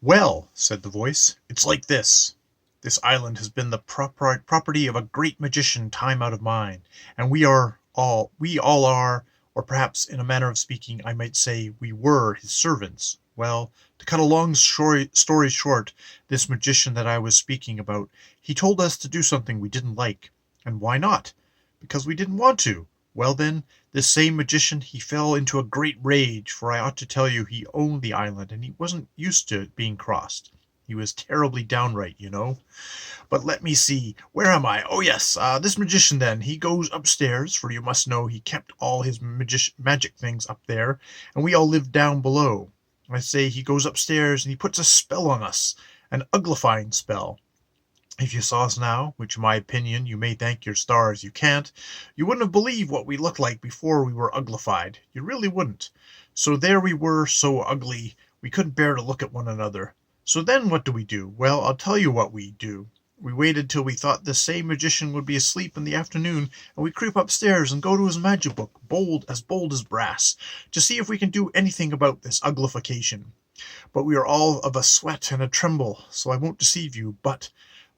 "Well," said the voice, "it's like this. This island has been the property of a great magician time out of mind, and we all are, or perhaps in a manner of speaking I might say we were his servants. Well, to cut a long story short, this magician that I was speaking about, he told us to do something we didn't like. And why not? Because we didn't want to. Well then, this same magician, he fell into a great rage, for I ought to tell you he owned the island, and he wasn't used to being crossed. He was terribly downright, you know. But let me see, where am I? Oh yes, this magician then, he goes upstairs, for you must know he kept all his magic things up there, and we all lived down below. I say he goes upstairs and he puts a spell on us, an uglifying spell. If you saw us now, which in my opinion you may thank your stars you can't, you wouldn't have believed what we looked like before we were uglified. You really wouldn't. So there we were, so ugly, we couldn't bear to look at one another. So then what do? Well, I'll tell you what we do. We waited till we thought this same magician would be asleep in the afternoon, and we creep upstairs and go to his magic book, bold as brass, to see if we can do anything about this uglification. But we are all of a sweat and a tremble, so I won't deceive you, but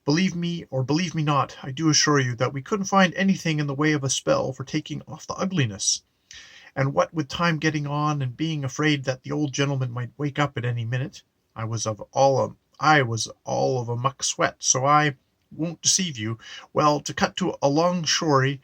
believe me or believe me not, I do assure you that we couldn't find anything in the way of a spell for taking off the ugliness. And what with time getting on and being afraid that the old gentleman might wake up at any minute, I was all of a muck sweat, so I won't deceive you. Well, to cut to a long story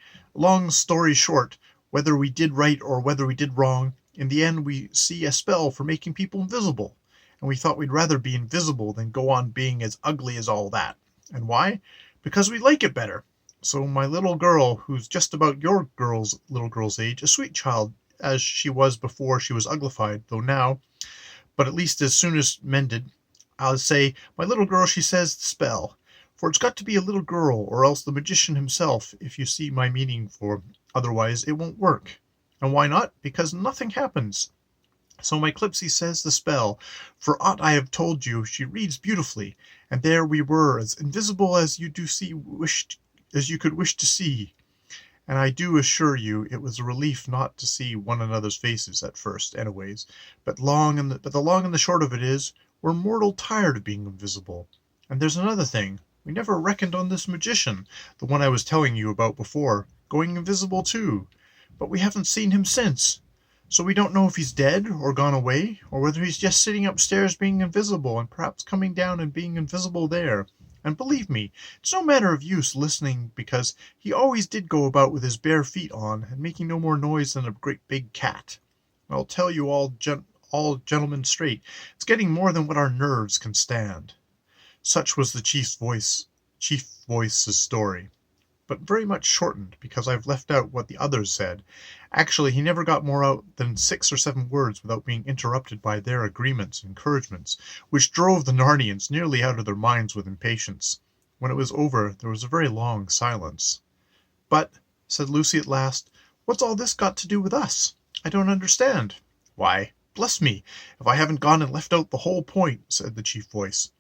short, whether we did right or whether we did wrong, in the end we see a spell for making people invisible, and we thought we'd rather be invisible than go on being as ugly as all that. And why? Because we like it better. So my little girl, who's just about your little girl's age, a sweet child as she was before she was uglified, though now, but at least as soon as mended, I'll say, my little girl, she says the spell. For it's got to be a little girl, or else the magician himself, if you see my meaning, for otherwise it won't work. And why not? Because nothing happens. So my Clipsy says the spell. For aught I have told you, she reads beautifully, and there we were, as invisible as you could wish to see. And I do assure you it was a relief not to see one another's faces at first, anyways. But the long and the short of it is, we're mortal tired of being invisible. And there's another thing. We never reckoned on this magician, the one I was telling you about before, going invisible too. But we haven't seen him since. So we don't know if he's dead or gone away, or whether he's just sitting upstairs being invisible and perhaps coming down and being invisible there. And believe me, it's no manner of use listening, because he always did go about with his bare feet on and making no more noise than a great big cat. I'll tell you all gentlemen straight, it's getting more than what our nerves can stand. Such was the chief voice's story, but very much shortened, because I've left out what the others said. Actually, he never got more out than 6 or 7 words without being interrupted by their agreements and encouragements, which drove the Narnians nearly out of their minds with impatience. When it was over, there was a very long silence. "But," said Lucy at last, "what's all this got to do with us? I don't understand." "Why, bless me, if I haven't gone and left out the whole point," said the chief voice.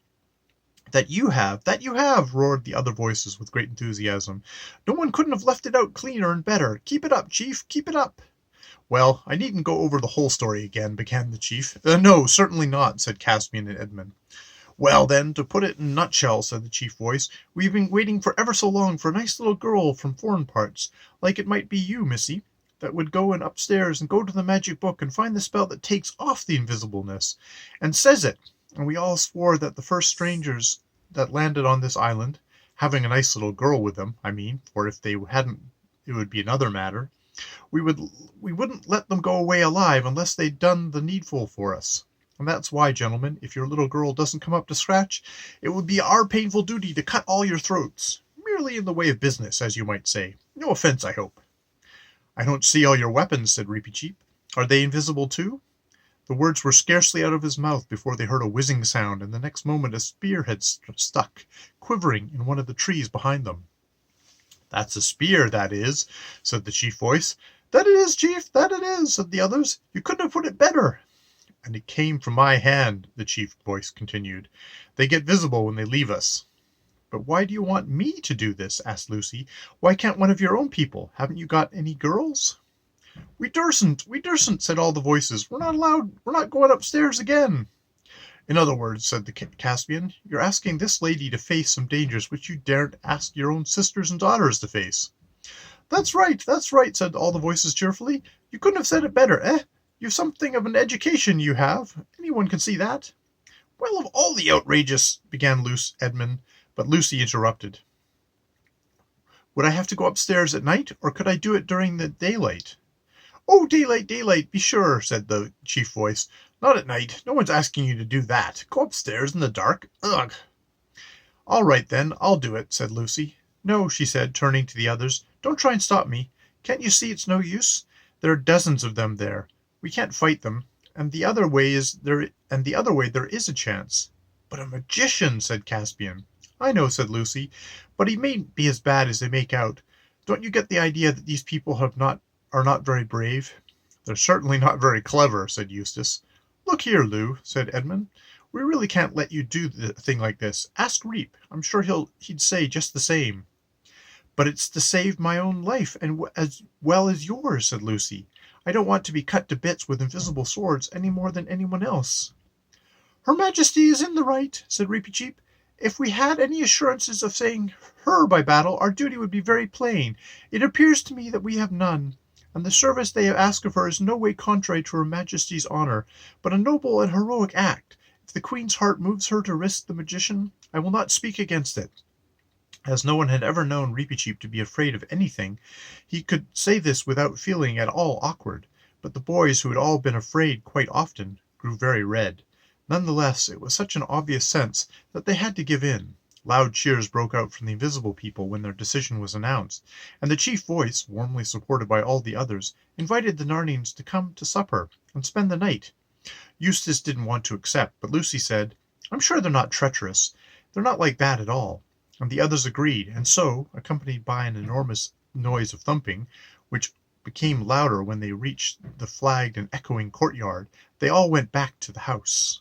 "That you have," roared the other voices with great enthusiasm. "No one couldn't have left it out cleaner and better. Keep it up, chief, keep it up." "Well, I needn't go over the whole story again," began the chief. "No, certainly not," said Caspian and Edmund. "Well, then, to put it in a nutshell," said the chief voice, "we've been waiting for ever so long for a nice little girl from foreign parts, like it might be you, missy, that would go in upstairs and go to the magic book and find the spell that takes off the invisibleness, and says it. And we all swore that the first strangers that landed on this island, having a nice little girl with them, I mean, for if they hadn't it would be another matter, we wouldn't let them go away alive unless they'd done the needful for us. And that's why, gentlemen, if your little girl doesn't come up to scratch, it would be our painful duty to cut all your throats, merely in the way of business, as you might say. No offence, I hope." "I don't see all your weapons," said Reepicheep. "Are they invisible too?" The words were scarcely out of his mouth before they heard a whizzing sound, and the next moment a spear had stuck, quivering, in one of the trees behind them. "That's a spear, that is," said the chief voice. "That it is, chief, that it is," said the others. "You couldn't have put it better." "And it came from my hand," the chief voice continued. "They get visible when they leave us." "But why do you want me to do this?" asked Lucy. "Why can't one of your own people? Haven't you got any girls?" We dursn't, said all the voices. "We're not allowed, we're not going upstairs again." In other words, said the Caspian, you're asking this lady to face some dangers which you daren't ask your own sisters and daughters to face. That's right, said all the voices cheerfully. You couldn't have said it better, eh? You've something of an education, you have. Anyone can see that. Well, of all the outrageous, began Edmund, but Lucy interrupted. Would I have to go upstairs at night, or could I do it during the daylight? Oh, daylight, be sure, said the chief voice. Not at night. No one's asking you to do that. Go upstairs in the dark. Ugh. All right, then, I'll do it, said Lucy. No, she said, turning to the others. Don't try and stop me. Can't you see it's no use? There are dozens of them there. We can't fight them. And the other way there is a chance. But a magician, said Caspian. I know, said Lucy, but he mayn't be as bad as they make out. Don't you get the idea that these people are not very brave? They're certainly not very clever, said Eustace. Look here, Lou, said Edmund. We really can't let you do a thing like this. Ask Reep. I'm sure he'd say just the same. But it's to save my own life, and as well as yours, said Lucy. I don't want to be cut to bits with invisible swords any more than anyone else. Her Majesty is in the right, said Reepicheep. If we had any assurances of saving her by battle, our duty would be very plain. It appears to me that we have none, and the service they ask of her is no way contrary to her Majesty's honour, but a noble and heroic act. If the Queen's heart moves her to risk the magician, I will not speak against it. As no one had ever known Reepicheep to be afraid of anything, he could say this without feeling at all awkward, but the boys, who had all been afraid quite often, grew very red. None the less, it was such an obvious sense that they had to give in. Loud cheers broke out from the invisible people when their decision was announced, and the chief voice, warmly supported by all the others, invited the Narnians to come to supper and spend the night. Eustace didn't want to accept, but Lucy said, I'm sure they're not treacherous. They're not like that at all. And the others agreed, and so, accompanied by an enormous noise of thumping, which became louder when they reached the flagged and echoing courtyard, they all went back to the house.